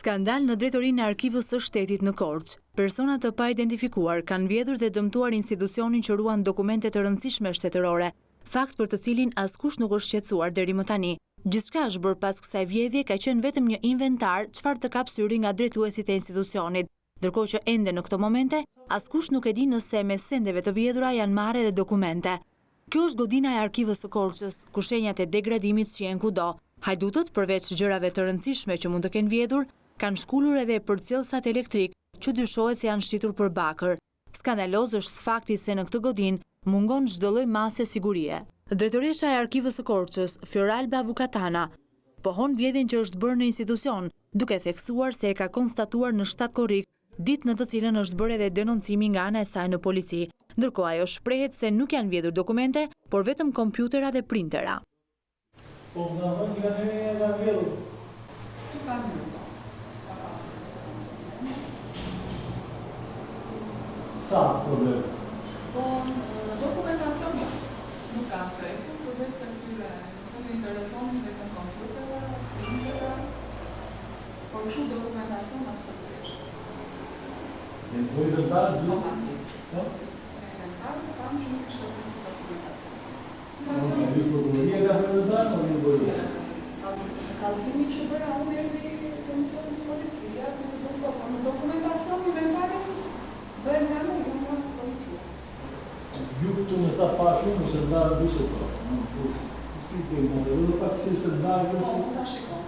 Skandal në drejtorinë e Arkivës së Shtetit në Korçë. Persona të pa identifikuar kanë vjedhur dhe dëmtuar institucionin që ruan dokumente të rëndësishme shtetërore, fakt për të cilin askush nuk është shqetësuar deri më tani. Gjithçka është bërë pas kësaj vjedhje ka qenë vetëm një inventar çfarë të kap syri nga drejtuesit e institucionit, ndërkohë që ende në këto momente askush nuk e di nëse me sendeve të vjedhura janë marrë edhe dokumente. Kjo është godina e Arkivës së Korçës, ku shenjat e degradimit shihen kudo. Hajdutët, përveç gjërave të rëndësishme që mund të kenë vjedhur, kanë shkullur edhe përcjellsat elektrik, që dyshohet se janë shtitur për bakër. Skandaloz është fakti se në këtë godinë mungon çdo lloj mase sigurie. Drejtoresha e Arkivës së Korçës, Fioralba Vukatana, pohon vjedhjen që është bërë në institucion, duke theksuar se e ka konstatuar në shtat korrik, ditë në të cilën është bërë edhe denoncimi nga ana e saj në polici. Ndërkohë ajo shprehet se nuk janë vjedhur dokumente, por vetëm kompjutera dhe printera. Po, nga vjedhur. Sa problem? Po, dokumentacion nuk ka treku, përveç se këtyre të interesonin dhe të kompjutera, printera, por kështu dokumentacion absolutisht. Në po inventar? Po? Inventar, kam që nuk ishte dokumentacion. Një ka inventar, në një bërë? Kallëzimi që bëra unë erdi të policia, në dokumentacion inventarin, bëjnë nga në ju në policia. Ju këtu në sa pashu, në shëndarë dusë të si të i mëndë, dhe pak si shëndarë dusë? Po, në shikon.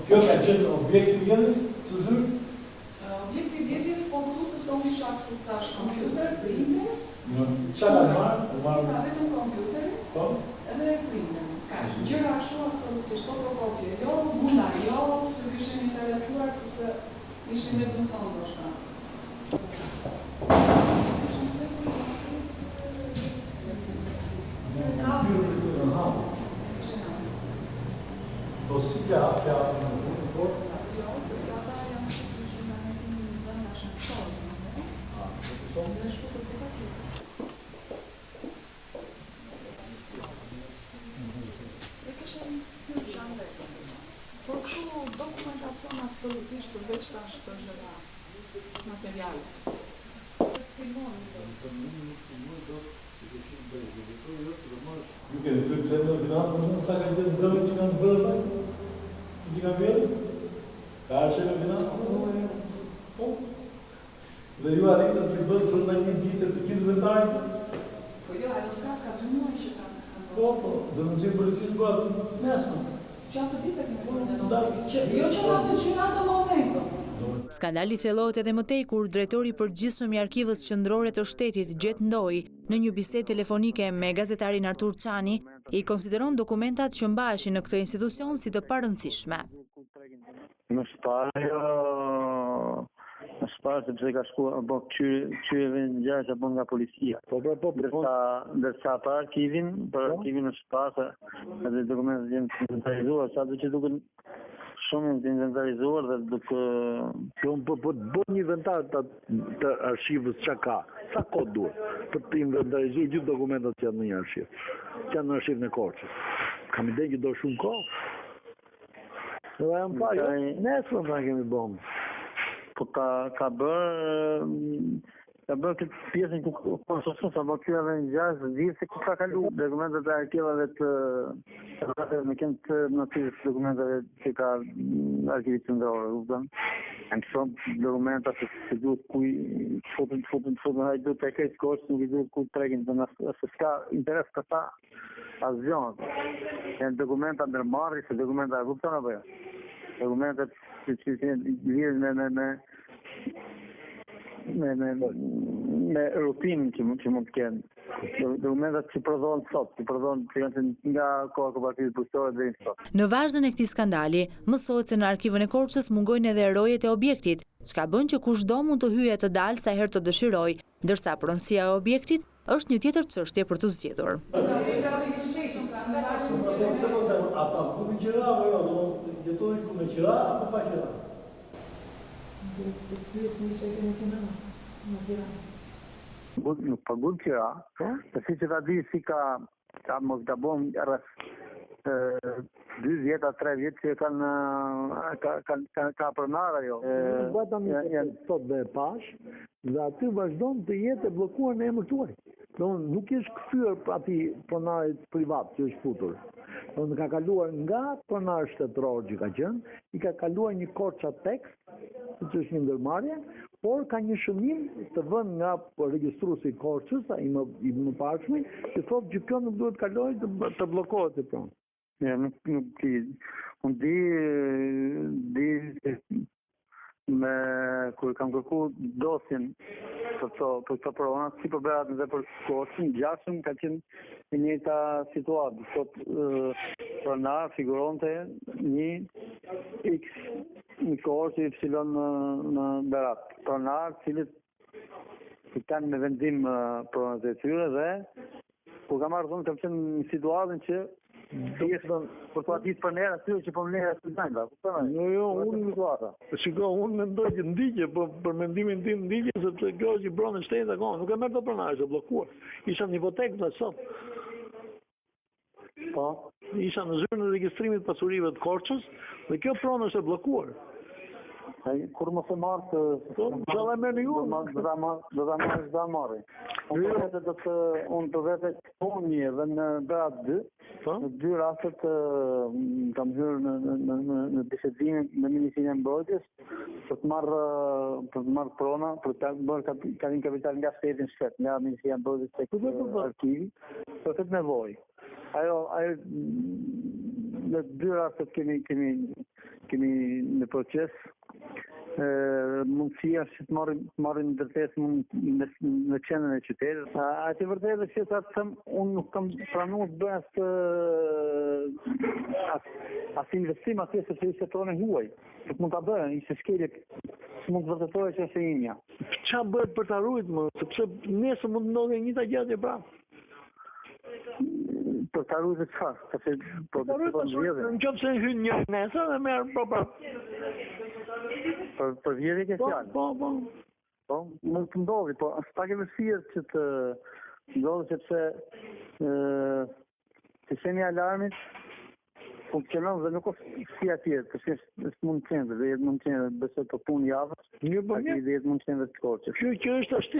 Kjo ka qenë objekti vjedhjes, së zhërë? Objekti vjedhjes, po këtu sepse unë isha të tash kompjuter, printer. Qa ka marrë? Ka vetëm kompjuterin, Po? edhe printer. Ka gjëra shumë absolutisht, fotokopje, jo, munda, jo, së ishin interesuar, se ishin me dëmton ndoshta. Po si kja në po? Jo, sepse ata janë që në ne kemi një vend ascensor, dhe shku për të pakit. Dhe këshem një gjande. Por kështu dokumentacion absolutisht përveç tash të gjëra materiale. Ju keni të të në finanë, sa ka gjithë në dërë që kanë bërë, që kanë bërë? Ka që në finanë? Po. Dhe ju arritë të bërë për në një ditë të gjithë ventajnë? Po jo, ajo s'ka ka 2 muaj që ka. Po, dhe në qimë policisë bëhatë mesme. Gjatë ditë kemi bërë denoncimi. Jo që atë gjithë atë momentu. Skandali thellohet edhe më tej kur drejtori i përgjithshëm i Arkivës Qendrore të Shtetit Gjet Ndoi në një bisedë telefonike me gazetarin Artur Çani i konsideron dokumentat që mbaheshin në këtë institucion si të parëndësishme. Në shparë sepse ka shku qyeve në gjashtë apo nga policia. Dërsa për arkivin në shparë edhe dokumentet jenë inventarizuar, sa dhe që duke shumë të inventarizuar dhe duke... Po të bërë një inventar të arshivës që ka, sa kohë duhet për të inventarizuar gjithë dokumentat që janë në një arshiv, që janë në arshiv në Korçës. Kam ide që do shumë kohë. Dhe jam pa, nesër në kemi bomë. Po ka bërë këtë pjesën ku konsorcion sa qyve në gjashtë dhe dhirë se ku ka kalu dokumentet e arkivave me kënë të notisë dokumenteve që ka arkivit qendrore. Në shumë dokumenta se duhet kuj futën hajdu të krejtë Korçë, nuk i duhet kuj trekin, se s'ka interes për ta asgjon. Janë dokumenta ndërmarrë, se dokumenta e kupton apo jo? Dokumentet që lidhen me rutinë që mund të kenë. Dokumentat që prodhohen sot, që janë nga koha e Partisë Bujqësore deri sot. Në vazhdën e këtij skandali, mësohet se në Arkivën e Korçës mungojnë edhe rojet e objektit, çka bën që kushdo mund të hyjë të dalë sa herë të dëshirojë, ndërsa pronësia e objektit është një tjetër çështje për të zgjedhur. Ata ku me qira, apo jo, jetoj ku me qira, apo pa qira? Nuk pagun qira, se si që ta di si ka mos gabon rreth 2 vjet a 3 vjet që ka pronar ajo. Bata një sot dhe pash, dhe aty vazhdon të jetë e bllokuar në emër tuaj. Nuk është kthyer ati pronarit privat që është futur. Ka kaluar nga pronar shtetëror që ka qenë, i ka kaluar një korça tekst, që është një ndërmarrje, por ka një shënim të vënë nga regjistruesi i korçës, ai i mëparshmi, që thotë që kjo nuk duhet kalojë të bllokohet e pronë. Ja, nuk di. Unë di me kur kam kërku dosjen për këto prona, si për berat dhe për korçën, gjashëm ka qenë në njëjta situatë. Sot pronar figuronte një X një korçë y në berat. Pronar cilët kanë me vendim pronat e tyre dhe kur kam ardhur kam qenë në situatën që për të atit për nera atyre që po më nera të dajnë, Jo, unë mendoj që ndigje, për mendimin tim ndigje, sepse kjo që bronë në shtetë akoma, nuk e merë të pronar, është bllokuar. Isha në hipotekë dhe sot. Po. Isha në zyrën e regjistrimit pasurive të Korçës, dhe kjo pronë është e bllokuar. Kur mos e marrë të... Do ta marrë ju? Do ta marrë. Unë të vete këtoni edhe në berat 2, në 2 rastet kam hyrë në bisedimin me Ministrinë e Mbrojtjes për të marrë prona, për të bërë kalim kapital nga shteti në shtet, nga Ministria e Mbrojtjes tek arkivi, për këtë nevojë. Ajo në 2 rastet kemi në proces mundësia që të marrin ndërtesë në qendrën e qytetit. Atë vërtetë që ta them, unë nuk kam pranuar të bëj as investim atje sepse ishte pronë huaj. Nuk mund ta bëj, ishte skelje, mund të vërtetohet që është e imja. Çfarë bëhet për ta ruajtur më, sepse nesër mund të ndodhë një njëjta gjë prapë. Për ta ruajtur çfarë? Nëse hyn një nesër dhe merr prapë. Për vjedhje ke fjalë. Po, mund të ndodhi, po as pak e vështirë që të ndodhi sepse sistemi i alarmit funksionon dhe nuk është si atje, përse është mund të qenë, dhe jetë mund të qenë besoj për punë javës, dhe jetë mund të qenë dhe të Korçës. Kjo është ashtu.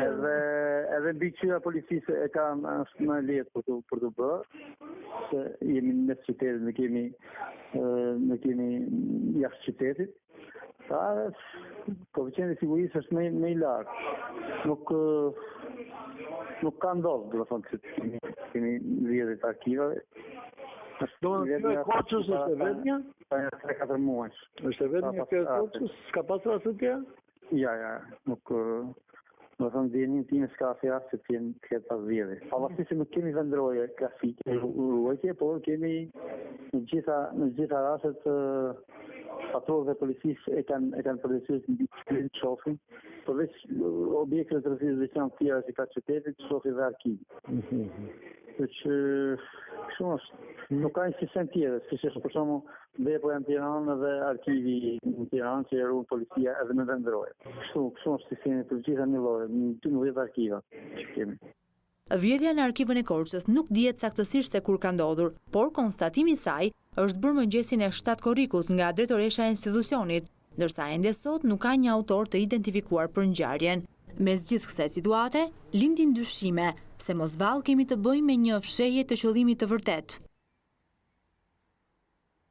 Edhe mbi qyra policisë e ka është më lehtë për të bërë, se jemi në mes qytetit, nuk kemi jashtë qytetit. Koeficienti i sigurisë është më i lartë. Nuk ka ndodhur, do të thonë që kemi vjedhje të arkivave. Do të thotë Korçës është e vetmja? 3-4 muaj. Është e vetmja kjo Korçës? S'ka pas raste të tjera? Ja, nuk do të thonë dinin tim s'ka fjalë se të ketë pas vjedhje. Pavarësisht se nuk kemi vendroje grafike, ruajtje, por kemi në gjitha rastet patrullat e policisë e kanë përgjegjësinë mbi të shofin, përveç objekteve të rrethit veçantë të tjera që ka qyteti, shofi dhe arkivi. Kështu është. Nuk ka një sistem tjetër, siç është për shembull depoja në Tiranë dhe arkivi në Tiranë që e ruan policia edhe me vendroje. Kështu është sistemi për gjitha nivellet, në 12 arkiva që kemi. Vjedhja në arkivën e Korçës nuk dihet saktësisht se kur ka ndodhur, por konstatimi i saj është bërë mëngjesin e 7 korrikut nga drejtoresha e institucionit, ndërsa ende sot nuk ka një autor të identifikuar për ngjarjen. Mes gjithë kësaj situate, lindin dyshime se mos vallë kemi të bëjmë me një fshehje të qëllimit të vërtet.